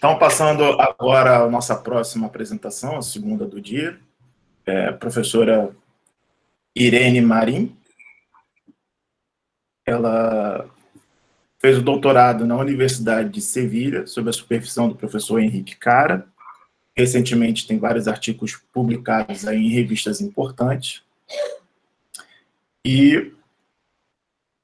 Então, passando agora a nossa próxima apresentação, a segunda do dia, a professora Irene Marim. Ela fez o doutorado na Universidade de Sevilha, sob a supervisão do professor Henrique Cara. Recentemente tem vários artigos publicados aí em revistas importantes. E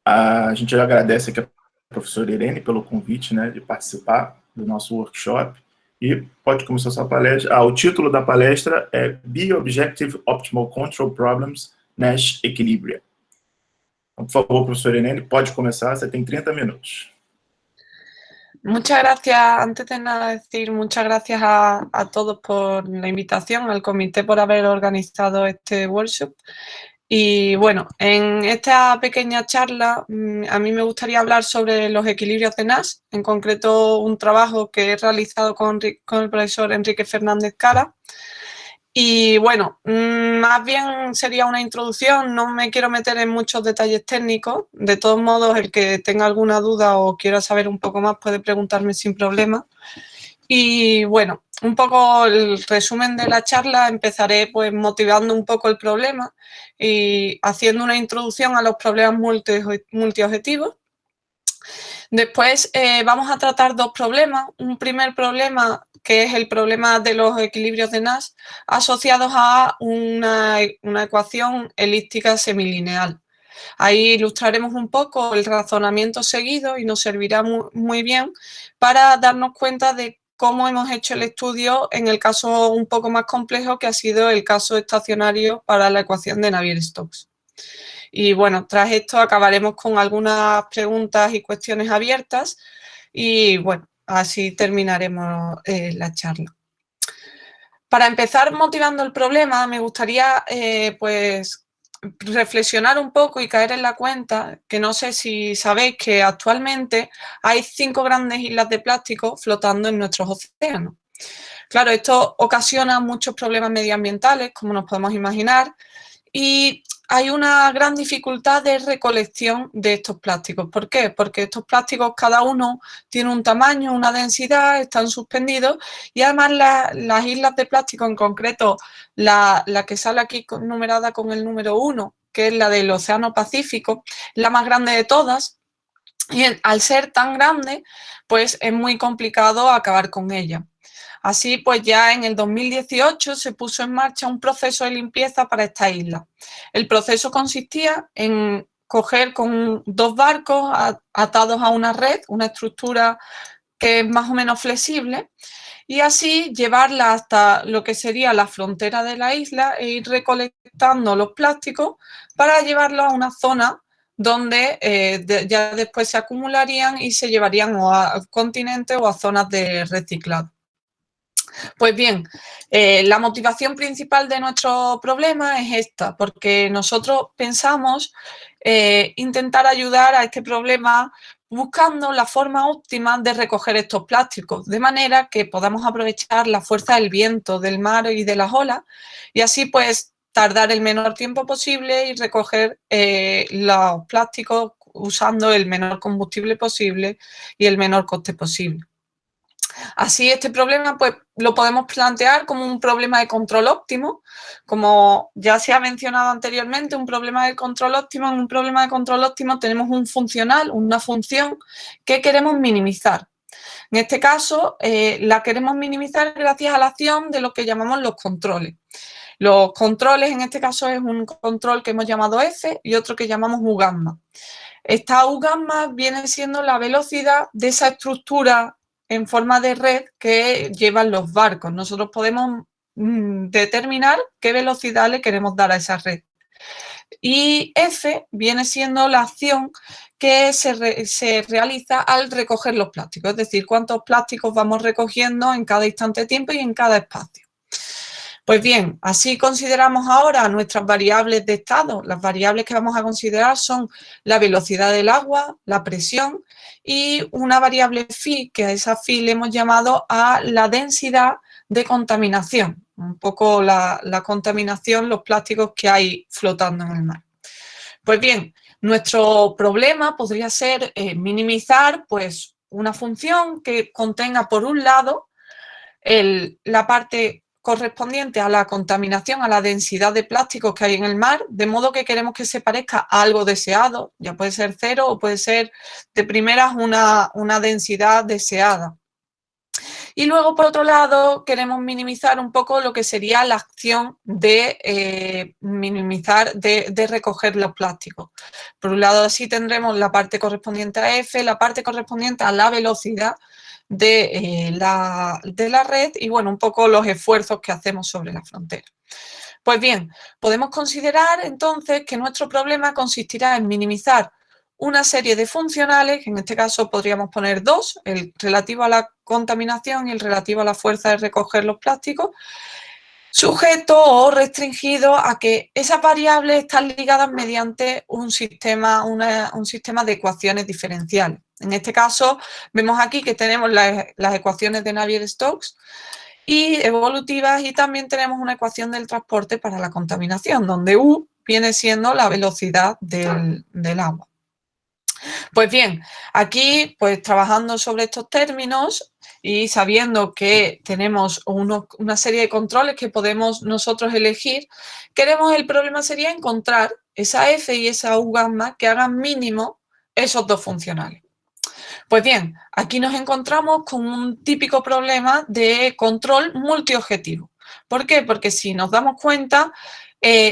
a gente agradece aqui a professora Irene pelo convite, né, de participar do nosso workshop. E pode começar a sua palestra. O título da palestra é Bi-Objective Optimal Control Problems Nash Equilibria. Então, por favor, professora Irene, pode comenzar, você tiene 30 minutos. Muchas gracias. Antes de nada decir muchas gracias a todos por la invitación, al comité por haber organizado este workshop. Y bueno, en esta pequeña charla a mí me gustaría hablar sobre los equilibrios de Nash, en concreto un trabajo que he realizado con el profesor Enrique Fernández Cara. Y bueno, más bien sería una introducción, no me quiero meter en muchos detalles técnicos. De todos modos, el que tenga alguna duda o quiera saber un poco más puede preguntarme sin problema. Y bueno, un poco el resumen de la charla, empezaré pues motivando un poco el problema y haciendo una introducción a los problemas multiobjetivos. Después vamos a tratar dos problemas. Un primer problema, que es el problema de los equilibrios de Nash asociados a una ecuación elíptica semilineal. Ahí ilustraremos un poco el razonamiento seguido y nos servirá muy bien para darnos cuenta de cómo hemos hecho el estudio en el caso un poco más complejo, que ha sido el caso estacionario para la ecuación de Navier-Stokes. Y bueno, tras esto acabaremos con algunas preguntas y cuestiones abiertas y bueno, así terminaremos la charla. Para empezar motivando el problema, me gustaría pues reflexionar un poco y caer en la cuenta que no sé si sabéis que actualmente hay 5 grandes islas de plástico flotando en nuestros océanos. Claro, esto ocasiona muchos problemas medioambientales, como nos podemos imaginar, y hay una gran dificultad de recolección de estos plásticos. ¿Por qué? Porque estos plásticos cada uno tiene un tamaño, una densidad, están suspendidos y además las islas de plástico, en concreto la que sale aquí numerada con el número 1, que es la del Océano Pacífico, la más grande de todas, y al ser tan grande, pues es muy complicado acabar con ella. Así pues ya en el 2018 se puso en marcha un proceso de limpieza para esta isla. El proceso consistía en coger con 2 barcos atados a una red, una estructura que es más o menos flexible, y así llevarla hasta lo que sería la frontera de la isla e ir recolectando los plásticos para llevarlos a una zona donde ya después se acumularían y se llevarían o a continentes o a zonas de reciclado. Pues bien, la motivación principal de nuestro problema es esta, porque nosotros pensamos intentar ayudar a este problema buscando la forma óptima de recoger estos plásticos, de manera que podamos aprovechar la fuerza del viento, del mar y de las olas, y así pues tardar el menor tiempo posible y recoger los plásticos usando el menor combustible posible y el menor coste posible. Así este problema pues lo podemos plantear como un problema de control óptimo. Como ya se ha mencionado anteriormente, un problema de control óptimo, en un problema de control óptimo tenemos un funcional, una función que queremos minimizar. En este caso la queremos minimizar gracias a la acción de lo que llamamos los controles. Los controles, en este caso, es un control que hemos llamado F y otro que llamamos U gamma. Esta U gamma viene siendo la velocidad de esa estructura en forma de red que llevan los barcos. Nosotros podemos determinar qué velocidad le queremos dar a esa red. Y F viene siendo la acción que se realiza al recoger los plásticos, es decir, cuántos plásticos vamos recogiendo en cada instante de tiempo y en cada espacio. Pues bien, así consideramos ahora nuestras variables de estado. Las variables que vamos a considerar son la velocidad del agua, la presión y una variable phi, que a esa phi le hemos llamado a la densidad de contaminación. Un poco la contaminación, los plásticos que hay flotando en el mar. Pues bien, nuestro problema podría ser minimizar pues una función que contenga por un lado la parte correspondiente a la contaminación, a la densidad de plásticos que hay en el mar, de modo que queremos que se parezca a algo deseado, ya puede ser 0 o puede ser de primeras una densidad deseada. Y luego, por otro lado, queremos minimizar un poco lo que sería la acción de minimizar, de recoger los plásticos. Por un lado, así tendremos la parte correspondiente a F, la parte correspondiente a la velocidad de la red y, bueno, un poco los esfuerzos que hacemos sobre la frontera. Pues bien, podemos considerar entonces que nuestro problema consistirá en minimizar una serie de funcionales, que en este caso podríamos poner 2, el relativo a la contaminación y el relativo a la fuerza de recoger los plásticos, sujeto o restringido a que esas variables están ligadas mediante un sistema de ecuaciones diferenciales. En este caso, vemos aquí que tenemos las ecuaciones de Navier-Stokes y evolutivas, y también tenemos una ecuación del transporte para la contaminación, donde U viene siendo la velocidad del agua. Pues bien, aquí, pues trabajando sobre estos términos y sabiendo que tenemos una serie de controles que podemos nosotros elegir, el problema sería encontrar esa F y esa U gamma que hagan mínimo esos dos funcionales. Pues bien, aquí nos encontramos con un típico problema de control multiobjetivo. ¿Por qué? Porque si nos damos cuenta,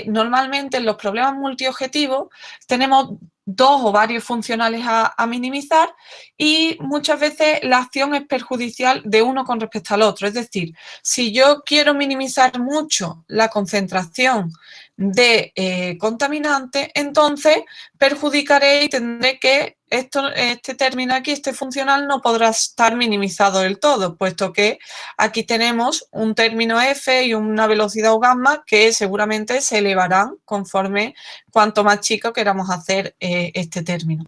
normalmente en los problemas multiobjetivos tenemos dos o varios funcionales a minimizar y muchas veces la acción es perjudicial de uno con respecto al otro. Es decir, si yo quiero minimizar mucho la concentración de contaminante, entonces perjudicaré y tendré que este término aquí, este funcional, no podrá estar minimizado del todo, puesto que aquí tenemos un término F y una velocidad U gamma que seguramente se elevarán conforme cuanto más chico queramos hacer este término.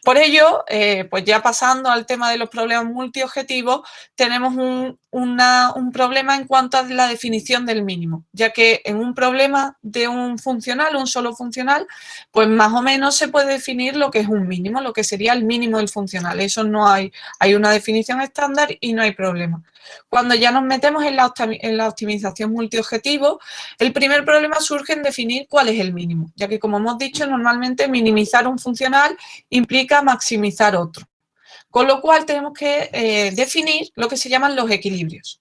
Por ello, pues ya pasando al tema de los problemas multiobjetivos, tenemos un problema en cuanto a la definición del mínimo, ya que en un problema de un funcional, un solo funcional, pues más o menos se puede definir lo que es un mínimo, lo que sería el mínimo del funcional. Eso no hay una definición estándar y no hay problema. Cuando ya nos metemos en la optimización multiobjetivo, el primer problema surge en definir cuál es el mínimo, ya que, como hemos dicho, normalmente minimizar un funcional implica maximizar otro. Con lo cual tenemos que definir lo que se llaman los equilibrios.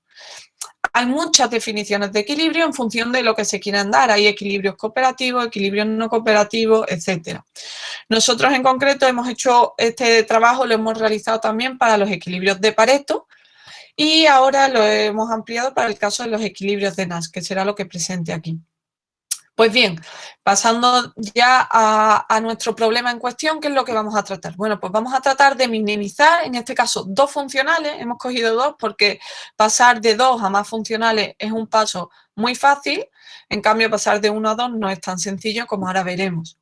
Hay muchas definiciones de equilibrio en función de lo que se quieran dar. Hay equilibrios cooperativos, equilibrios no cooperativos, etc. Nosotros en concreto hemos hecho este trabajo, lo hemos realizado también para los equilibrios de Pareto y ahora lo hemos ampliado para el caso de los equilibrios de Nash, que será lo que presente aquí. Pues bien, pasando ya a nuestro problema en cuestión, ¿qué es lo que vamos a tratar? Bueno, pues vamos a tratar de minimizar, en este caso, dos funcionales. Hemos cogido dos porque pasar de 2 a más funcionales es un paso muy fácil. En cambio, pasar de 1 a 2 no es tan sencillo, como ahora veremos.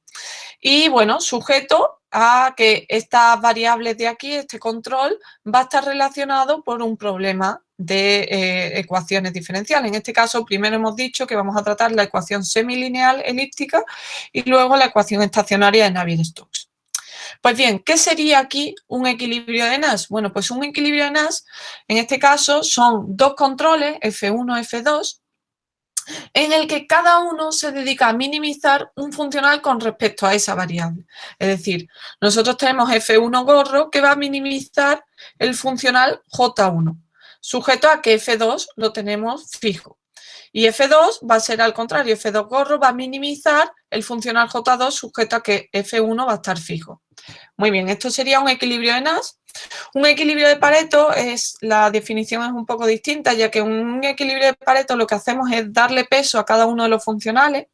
Y bueno, sujeto a que estas variables de aquí, este control, va a estar relacionado por un problema de ecuaciones diferenciales. En este caso, primero hemos dicho que vamos a tratar la ecuación semilineal elíptica y luego la ecuación estacionaria de Navier-Stokes. Pues bien, ¿qué sería aquí un equilibrio de Nash? Bueno, pues un equilibrio de Nash, en este caso, son dos controles, F1, F2, en el que cada uno se dedica a minimizar un funcional con respecto a esa variable. Es decir, nosotros tenemos F1 gorro que va a minimizar el funcional J1, sujeto a que F2 lo tenemos fijo. Y F2 va a ser al contrario, F2 gorro va a minimizar el funcional J2 sujeto a que F1 va a estar fijo. Muy bien, esto sería un equilibrio de Nash. Un equilibrio de Pareto, la definición es un poco distinta, ya que en un equilibrio de Pareto lo que hacemos es darle peso a cada uno de los funcionales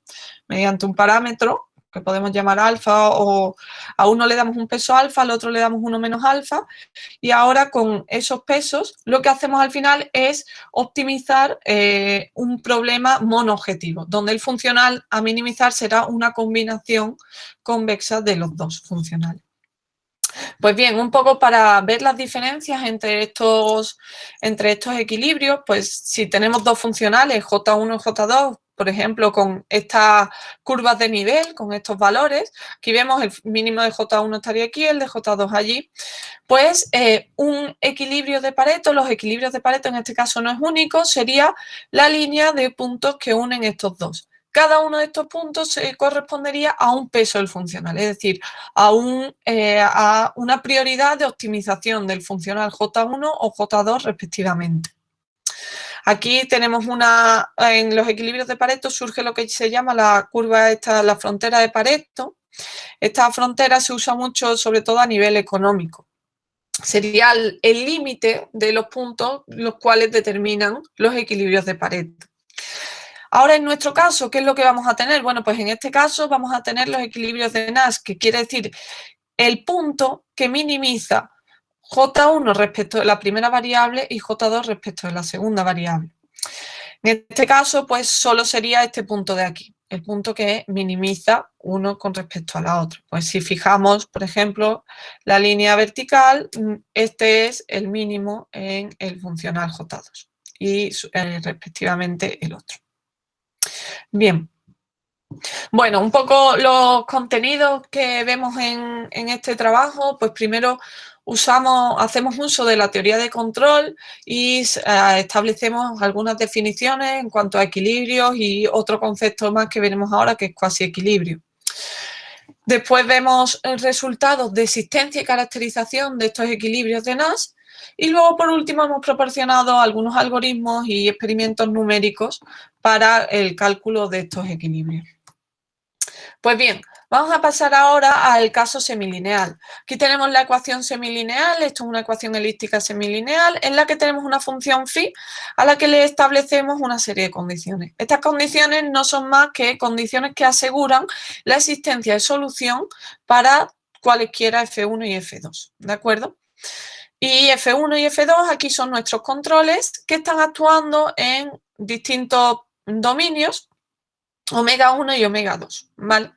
mediante un parámetro que podemos llamar alfa, o a uno le damos un peso alfa, al otro le damos uno menos alfa, y ahora con esos pesos lo que hacemos al final es optimizar un problema monoobjetivo, donde el funcional a minimizar será una combinación convexa de los dos funcionales. Pues bien, un poco para ver las diferencias entre estos equilibrios, pues si tenemos dos funcionales, J1 y J2, por ejemplo, con estas curvas de nivel, con estos valores. Aquí vemos el mínimo de J1 estaría aquí, el de J2 allí. Pues un equilibrio de Pareto, los equilibrios de Pareto en este caso no es único, sería la línea de puntos que unen estos dos. Cada uno de estos puntos correspondería a un peso del funcional, es decir, a una prioridad de optimización del funcional J1 o J2 respectivamente. Aquí tenemos en los equilibrios de Pareto surge lo que se llama la curva la frontera de Pareto. Esta frontera se usa mucho, sobre todo a nivel económico. Sería el límite de los puntos los cuales determinan los equilibrios de Pareto. Ahora, en nuestro caso, ¿qué es lo que vamos a tener? Bueno, pues en este caso vamos a tener los equilibrios de Nash, que quiere decir el punto que minimiza J1 respecto de la primera variable y J2 respecto de la segunda variable. En este caso, pues solo sería este punto de aquí, el punto que minimiza uno con respecto a la otra. Pues si fijamos, por ejemplo, la línea vertical, este es el mínimo en el funcional J2 y respectivamente el otro. Bien. Bueno, un poco los contenidos que vemos en este trabajo, pues primero hacemos uso de la teoría de control y establecemos algunas definiciones en cuanto a equilibrios y otro concepto más que veremos ahora, que es cuasi equilibrio. Después vemos resultados de existencia y caracterización de estos equilibrios de Nash. Y luego, por último, hemos proporcionado algunos algoritmos y experimentos numéricos para el cálculo de estos equilibrios. Pues bien, vamos a pasar ahora al caso semilineal. Aquí tenemos la ecuación semilineal, esto es una ecuación elíptica semilineal en la que tenemos una función phi a la que le establecemos una serie de condiciones. Estas condiciones no son más que condiciones que aseguran la existencia de solución para cualesquiera F1 y F2, ¿de acuerdo? Y F1 y F2 aquí son nuestros controles que están actuando en distintos dominios, omega 1 y omega 2, ¿vale?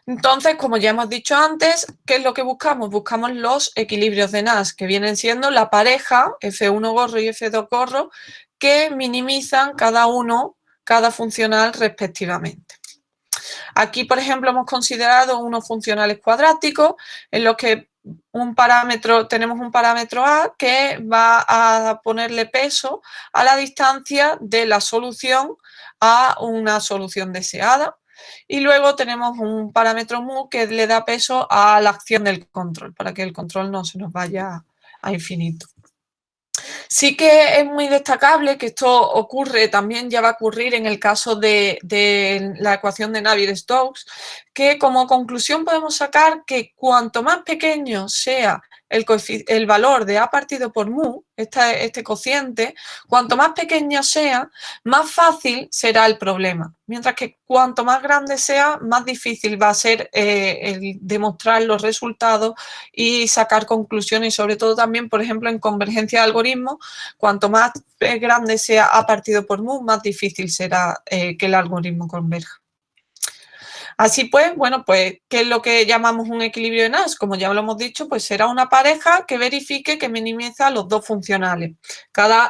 Entonces, como ya hemos dicho antes, ¿qué es lo que buscamos? Buscamos los equilibrios de Nash, que vienen siendo la pareja F1 gorro y F2 gorro, que minimizan cada funcional respectivamente. Aquí, por ejemplo, hemos considerado unos funcionales cuadráticos en los que tenemos un parámetro A que va a ponerle peso a la distancia de la solución a una solución deseada. Y luego tenemos un parámetro mu que le da peso a la acción del control, para que el control no se nos vaya a infinito. Sí que es muy destacable que esto ocurre, también ya va a ocurrir en el caso de la ecuación de Navier-Stokes, que como conclusión podemos sacar que cuanto más pequeño sea el valor de A partido por mu, este cociente, cuanto más pequeño sea, más fácil será el problema. Mientras que cuanto más grande sea, más difícil va a ser el demostrar los resultados y sacar conclusiones, y sobre todo también, por ejemplo, en convergencia de algoritmos, cuanto más grande sea A partido por mu, más difícil será que el algoritmo converja. Así pues, bueno, pues, ¿qué es lo que llamamos un equilibrio de Nash? Como ya lo hemos dicho, pues será una pareja que verifique que minimiza los dos funcionales. Cada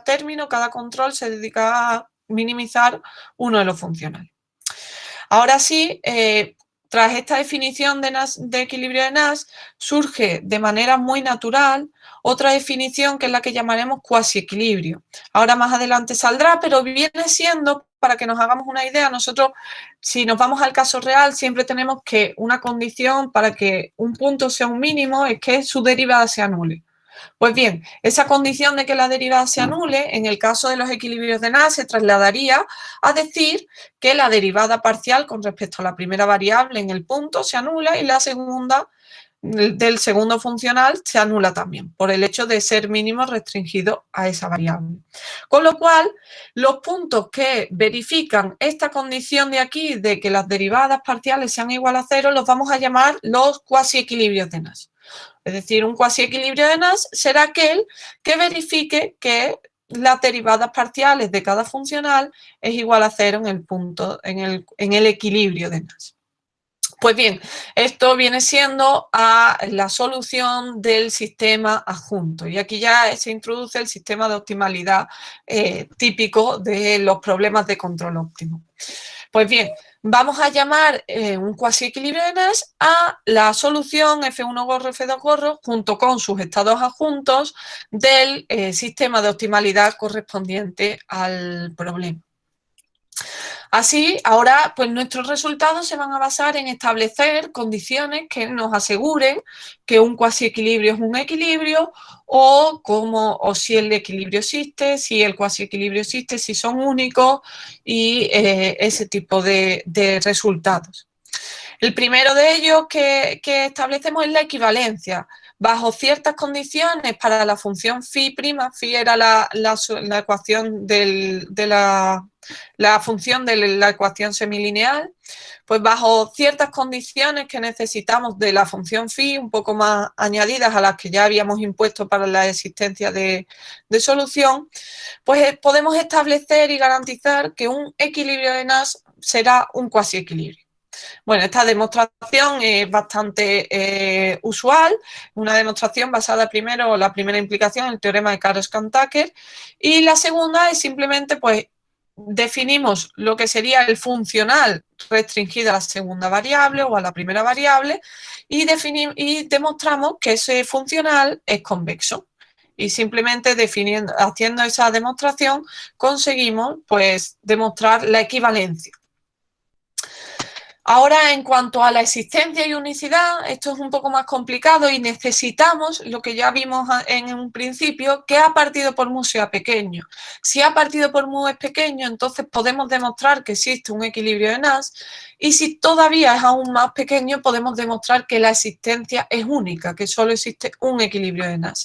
término, cada control se dedica a minimizar uno de los funcionales. Ahora sí, tras esta definición de equilibrio de Nash, surge de manera muy natural otra definición que es la que llamaremos cuasi equilibrio. Ahora más adelante saldrá, pero viene siendo, para que nos hagamos una idea, nosotros, si nos vamos al caso real, siempre tenemos que una condición para que un punto sea un mínimo es que su derivada se anule. Pues bien, esa condición de que la derivada se anule, en el caso de los equilibrios de Nash, se trasladaría a decir que la derivada parcial con respecto a la primera variable en el punto se anula y la segunda del segundo funcional se anula también, por el hecho de ser mínimo restringido a esa variable. Con lo cual, los puntos que verifican esta condición de aquí, de que las derivadas parciales sean igual a cero, los vamos a llamar los cuasi equilibrios de Nash. Es decir, un cuasi equilibrio de Nash será aquel que verifique que las derivadas parciales de cada funcional es igual a cero en el punto, en el equilibrio de Nash. Pues bien, esto viene siendo a la solución del sistema adjunto y aquí ya se introduce el sistema de optimalidad típico de los problemas de control óptimo. Pues bien, vamos a llamar un cuasi equilibrio de Nash a la solución F1 gorro, F2 gorro junto con sus estados adjuntos del sistema de optimalidad correspondiente al problema. Así, ahora, pues nuestros resultados se van a basar en establecer condiciones que nos aseguren que un cuasi equilibrio es un equilibrio o si el equilibrio existe, si el cuasi equilibrio existe, si son únicos y ese tipo de resultados. El primero de ellos que establecemos es la equivalencia. Bajo ciertas condiciones para la función phi', phi era la ecuación de la función de la ecuación semilineal, pues bajo ciertas condiciones que necesitamos de la función phi, un poco más añadidas a las que ya habíamos impuesto para la existencia de solución, pues podemos establecer y garantizar que un equilibrio de Nash será un cuasi equilibrio. Bueno, esta demostración es bastante usual, una demostración basada primero, la primera implicación en el teorema de Karas-Tucker y la segunda es simplemente pues definimos lo que sería el funcional restringido a la segunda variable o a la primera variable y demostramos que ese funcional es convexo. Y simplemente haciendo esa demostración conseguimos pues demostrar la equivalencia. Ahora, en cuanto a la existencia y unicidad, esto es un poco más complicado y necesitamos, lo que ya vimos en un principio, que A partido por mu sea pequeño. Si A partido por mu es pequeño, entonces podemos demostrar que existe un equilibrio de Nash y si todavía es aún más pequeño, podemos demostrar que la existencia es única, que solo existe un equilibrio de Nash.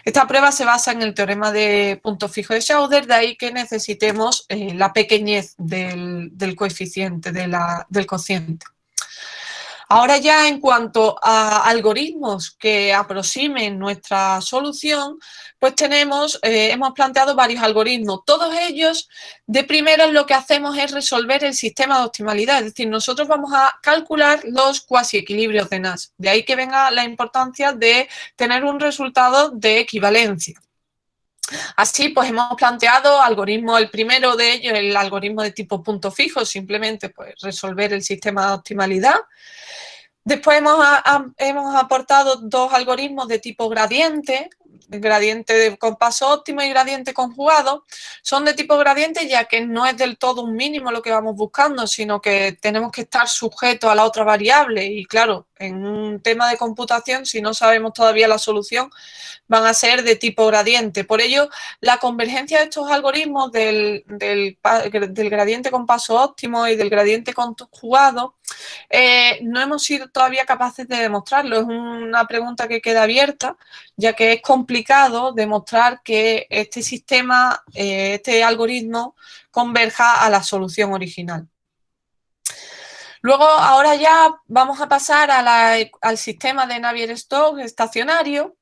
Esta prueba se basa en el teorema de punto fijo de Schauder, de ahí que necesitemos la pequeñez del coeficiente, del cociente. Ahora ya en cuanto a algoritmos que aproximen nuestra solución, pues hemos planteado varios algoritmos. Todos ellos, de primero, lo que hacemos es resolver el sistema de optimalidad, es decir, nosotros vamos a calcular los cuasi equilibrios de Nash. De ahí que venga la importancia de tener un resultado de equivalencia. Así, pues hemos planteado algoritmos, el primero de ellos, el algoritmo de tipo punto fijo, simplemente pues resolver el sistema de optimalidad. Después hemos aportado dos algoritmos de tipo gradiente con paso óptimo y gradiente conjugado. Son de tipo gradiente ya que no es del todo un mínimo lo que vamos buscando, sino que tenemos que estar sujetos a la otra variable y claro, en un tema de computación, si no sabemos todavía la solución, van a ser de tipo gradiente. Por ello, la convergencia de estos algoritmos del gradiente con paso óptimo y del gradiente conjugado no hemos sido todavía capaces de demostrarlo. Es una pregunta que queda abierta, ya que es complicado demostrar que este sistema, este algoritmo, converja a la solución original. Luego, ahora ya vamos a pasar al sistema de Navier-Stokes estacionario.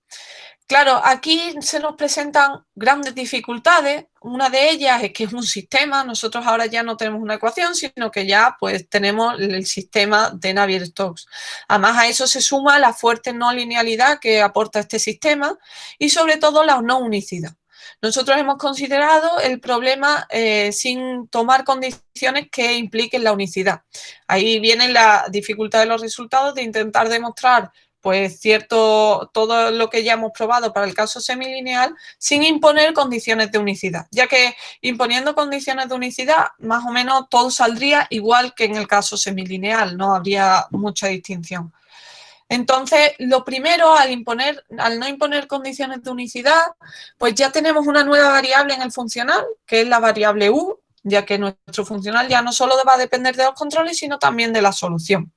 Claro, aquí se nos presentan grandes dificultades. Una de ellas es que es un sistema. Nosotros ahora ya no tenemos una ecuación, sino que ya pues tenemos el sistema de Navier-Stokes. Además, a eso se suma la fuerte no linealidad que aporta este sistema y sobre todo la no unicidad. Nosotros hemos considerado el problema sin tomar condiciones que impliquen la unicidad. Ahí viene la dificultad de los resultados de intentar demostrar pues todo lo que ya hemos probado para el caso semilineal sin imponer condiciones de unicidad, ya que imponiendo condiciones de unicidad más o menos todo saldría igual que en el caso semilineal, no habría mucha distinción. Entonces, lo primero, al no imponer condiciones de unicidad, pues ya tenemos una nueva variable en el funcional, que es la variable u, ya que nuestro funcional ya no solo va a depender de los controles, sino también de la solución.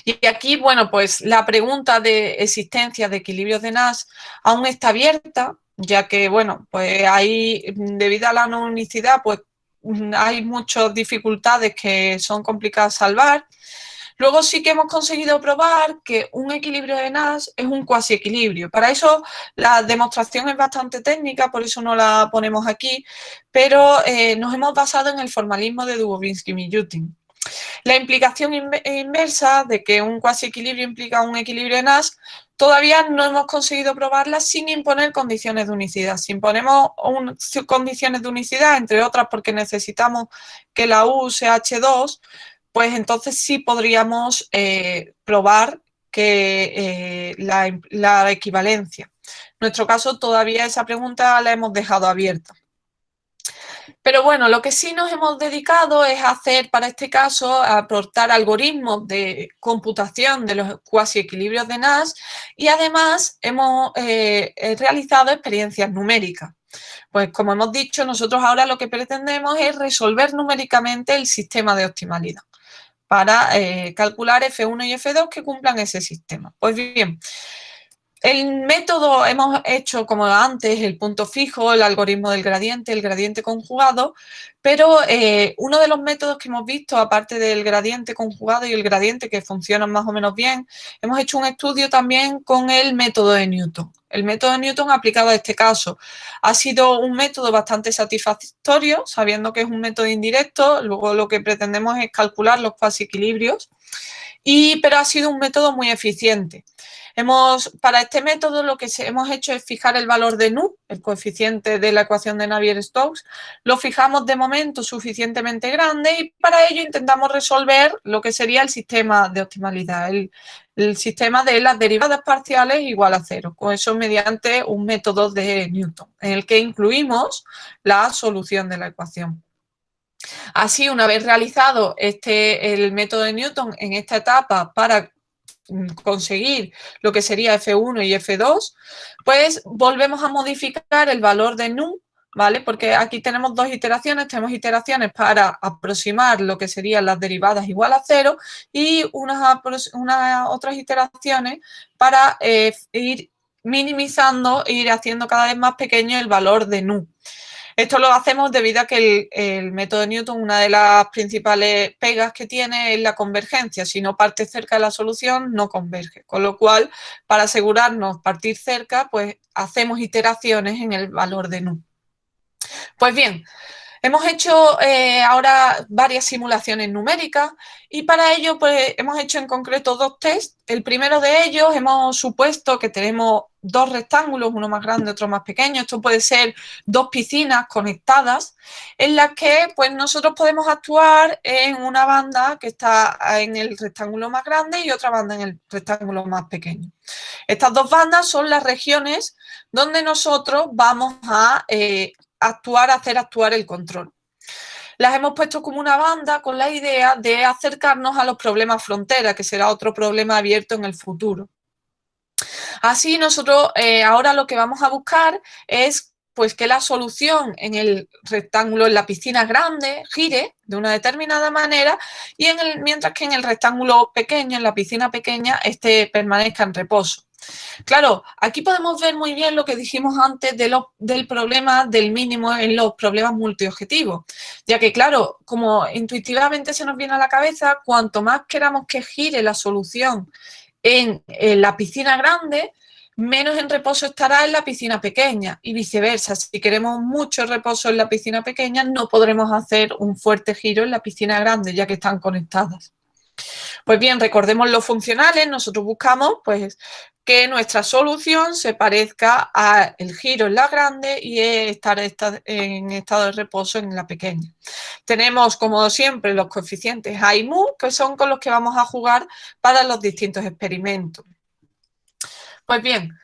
Y aquí, bueno, pues la pregunta de existencia de equilibrios de Nash aún está abierta, ya que, bueno, pues ahí, debido a la no unicidad, pues hay muchas dificultades que son complicadas de salvar. Luego sí que hemos conseguido probar que un equilibrio de Nash es un cuasi equilibrio. Para eso la demostración es bastante técnica, por eso no la ponemos aquí, pero nos hemos basado en el formalismo de Dubovsky-Mijutin. La implicación inversa de que un cuasi equilibrio implica un equilibrio en Nash todavía no hemos conseguido probarla sin imponer condiciones de unicidad. Si imponemos condiciones de unicidad, entre otras porque necesitamos que la U sea H2, pues entonces sí podríamos probar que la equivalencia. En nuestro caso todavía esa pregunta la hemos dejado abierta. Pero bueno, lo que sí nos hemos dedicado es hacer, para este caso, aportar algoritmos de computación de los cuasi equilibrios de Nash y además hemos realizado experiencias numéricas. Pues como hemos dicho, nosotros ahora lo que pretendemos es resolver numéricamente el sistema de optimalidad para calcular F1 y F2 que cumplan ese sistema. Pues bien, el método hemos hecho, como antes, el punto fijo, el algoritmo del gradiente, el gradiente conjugado, pero uno de los métodos que hemos visto, aparte del gradiente conjugado y el gradiente que funcionan más o menos bien, hemos hecho un estudio también con el método de Newton. El método de Newton aplicado a este caso ha sido un método bastante satisfactorio, sabiendo que es un método indirecto, luego lo que pretendemos es calcular los cuasi equilibrios, pero ha sido un método muy eficiente. Para este método lo que hemos hecho es fijar el valor de nu, el coeficiente de la ecuación de Navier-Stokes, lo fijamos de momento suficientemente grande y para ello intentamos resolver lo que sería el sistema de optimalidad, el sistema de las derivadas parciales igual a cero, con eso mediante un método de Newton, en el que incluimos la solución de la ecuación. Así, una vez realizado el método de Newton en esta etapa para conseguir lo que sería F1 y F2, pues volvemos a modificar el valor de nu, ¿vale? Porque aquí tenemos dos iteraciones, tenemos iteraciones para aproximar lo que serían las derivadas igual a cero y unas otras iteraciones para ir minimizando e ir haciendo cada vez más pequeño el valor de nu. Esto lo hacemos debido a que el método de Newton, una de las principales pegas que tiene es la convergencia. Si no parte cerca de la solución, no converge. Con lo cual, para asegurarnos partir cerca, pues hacemos iteraciones en el valor de nu. Pues bien, hemos hecho ahora varias simulaciones numéricas y para ello pues, hemos hecho en concreto dos tests. El primero de ellos hemos supuesto que tenemos dos rectángulos, uno más grande, otro más pequeño. Esto puede ser dos piscinas conectadas en las que pues, nosotros podemos actuar en una banda que está en el rectángulo más grande y otra banda en el rectángulo más pequeño. Estas dos bandas son las regiones donde nosotros vamos a hacer actuar el control. Las hemos puesto como una banda con la idea de acercarnos a los problemas frontera, que será otro problema abierto en el futuro. Así nosotros ahora lo que vamos a buscar es pues que la solución en el rectángulo, en la piscina grande, gire de una determinada manera y mientras que en el rectángulo pequeño, en la piscina pequeña, permanezca en reposo. Claro, aquí podemos ver muy bien lo que dijimos antes del problema del mínimo en los problemas multiobjetivos, ya que claro, como intuitivamente se nos viene a la cabeza, cuanto más queramos que gire la solución en la piscina grande, menos en reposo estará en la piscina pequeña y viceversa. Si queremos mucho reposo en la piscina pequeña, no podremos hacer un fuerte giro en la piscina grande, ya que están conectadas. Pues bien, recordemos los funcionales, nosotros buscamos pues, que nuestra solución se parezca al giro en la grande y estar en estado de reposo en la pequeña. Tenemos, como siempre, los coeficientes A y mu, que son con los que vamos a jugar para los distintos experimentos. Pues bien,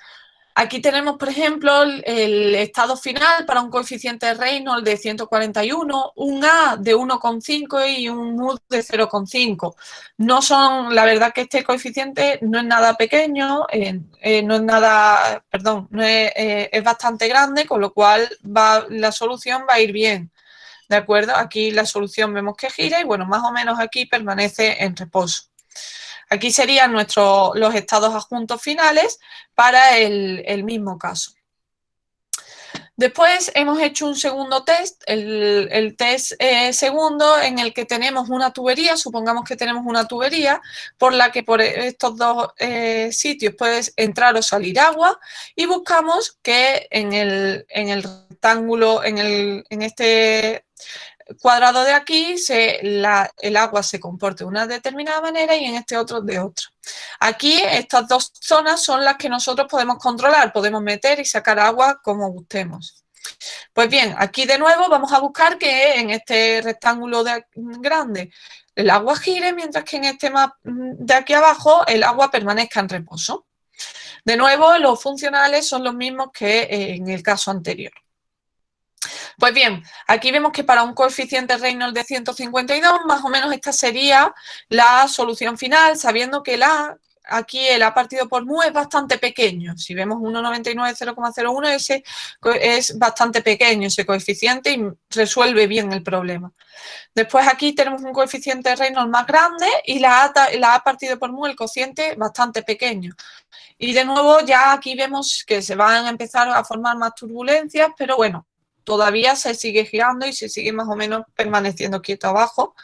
aquí tenemos, por ejemplo, el estado final para un coeficiente de Reynolds de 141, un A de 1,5 y un mu de 0,5. No son, la verdad que este coeficiente no es nada pequeño, no es nada, perdón, no es bastante grande, con lo cual la solución va a ir bien. ¿De acuerdo? Aquí la solución vemos que gira y, bueno, más o menos aquí permanece en reposo. Aquí serían los estados adjuntos finales para el mismo caso. Después hemos hecho un segundo test, el test segundo en el que tenemos una tubería, supongamos que tenemos una tubería por la que por estos dos sitios puede entrar o salir agua y buscamos que en el rectángulo, en este cuadrado de aquí el agua se comporte de una determinada manera y en este otro de otra. Aquí estas dos zonas son las que nosotros podemos controlar, podemos meter y sacar agua como gustemos. Pues bien, aquí de nuevo vamos a buscar que en este rectángulo grande el agua gire, mientras que en este de aquí abajo el agua permanezca en reposo. De nuevo, los funcionales son los mismos que en el caso anterior. Pues bien, aquí vemos que para un coeficiente Reynolds de 152, más o menos esta sería la solución final, sabiendo que aquí el A partido por mu es bastante pequeño. Si vemos 1,99, 0,01, ese es bastante pequeño ese coeficiente y resuelve bien el problema. Después aquí tenemos un coeficiente Reynolds más grande y la A partido por mu, el cociente, bastante pequeño. Y de nuevo ya aquí vemos que se van a empezar a formar más turbulencias, pero bueno, todavía se sigue girando y se sigue más o menos permaneciendo quieto abajo.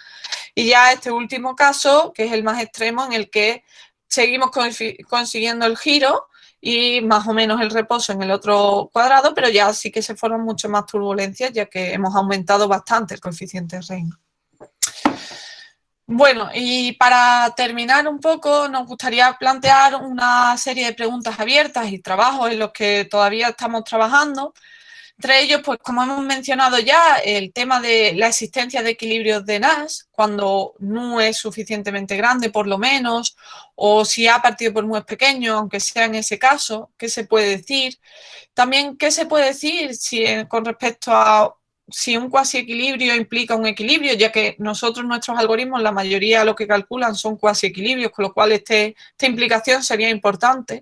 Y ya este último caso, que es el más extremo, en el que seguimos consiguiendo el giro y más o menos el reposo en el otro cuadrado, pero ya sí que se forman mucho más turbulencias, ya que hemos aumentado bastante el coeficiente Reynolds. Bueno, y para terminar un poco, nos gustaría plantear una serie de preguntas abiertas y trabajos en los que todavía estamos trabajando. Entre ellos, pues como hemos mencionado ya, el tema de la existencia de equilibrios de Nash, cuando nu es suficientemente grande, por lo menos, o si A partido por mu es pequeño, aunque sea en ese caso, ¿qué se puede decir? También, ¿qué se puede decir con respecto a si un cuasi equilibrio implica un equilibrio, ya que nosotros, nuestros algoritmos, la mayoría lo que calculan son cuasi equilibrios, con lo cual esta implicación sería importante.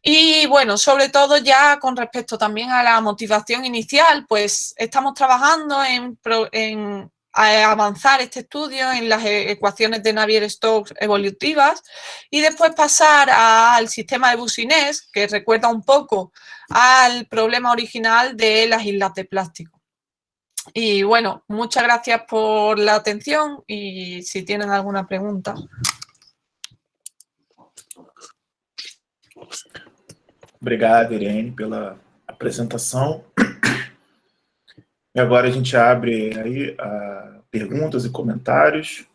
Y bueno, sobre todo ya con respecto también a la motivación inicial, pues estamos trabajando en avanzar este estudio en las ecuaciones de Navier-Stokes evolutivas y después pasar al sistema de Boussinesq, que recuerda un poco al problema original de las islas de plástico. Y bueno, muchas gracias por la atención y si tienen alguna pregunta. Obrigado, Irene, pela apresentação. E agora a gente abre aí perguntas e comentários.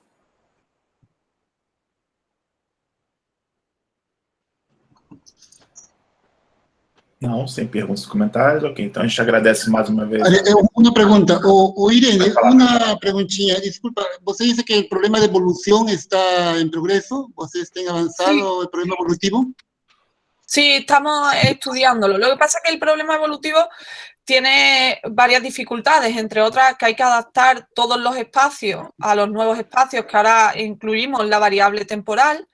Não, sem perguntas e comentários. Ok, então a gente agradece mais uma vez. Una pregunta, Irene, una preguntinha, disculpa, ¿você dice que el problema de evolución está en progreso? ¿Ustedes han avanzado sí. El problema evolutivo? Sí, estamos estudiándolo. Lo que pasa es que el problema evolutivo tiene varias dificultades, entre otras que hay que adaptar todos los espacios a los nuevos espacios que ahora incluimos la variable temporal.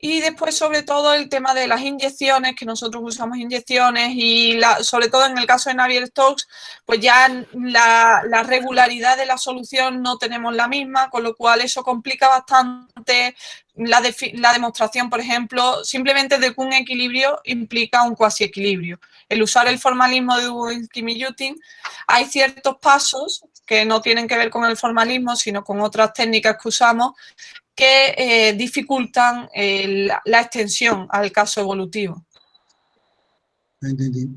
Y después, sobre todo, el tema de las inyecciones, que nosotros usamos inyecciones y sobre todo en el caso de Navier-Stokes, pues ya la regularidad de la solución no tenemos la misma, con lo cual eso complica bastante la demostración, por ejemplo, simplemente de que un equilibrio implica un cuasi equilibrio. El usar el formalismo de Dubinski-Miyutin, hay ciertos pasos que no tienen que ver con el formalismo, sino con otras técnicas que usamos, que dificultan la extensión al caso evolutivo. Entendí.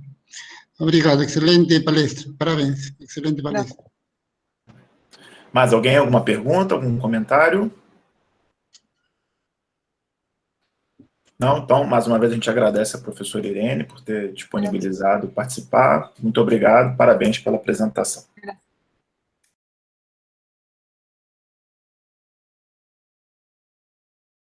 Obrigado, excelente palestra. Parabéns, excelente palestra. Mais alguém, alguma pergunta, algum comentário? Não? Então, mais uma vez, a gente agradece a professora Irene por ter disponibilizado participar. Muito obrigado, parabéns pela apresentação.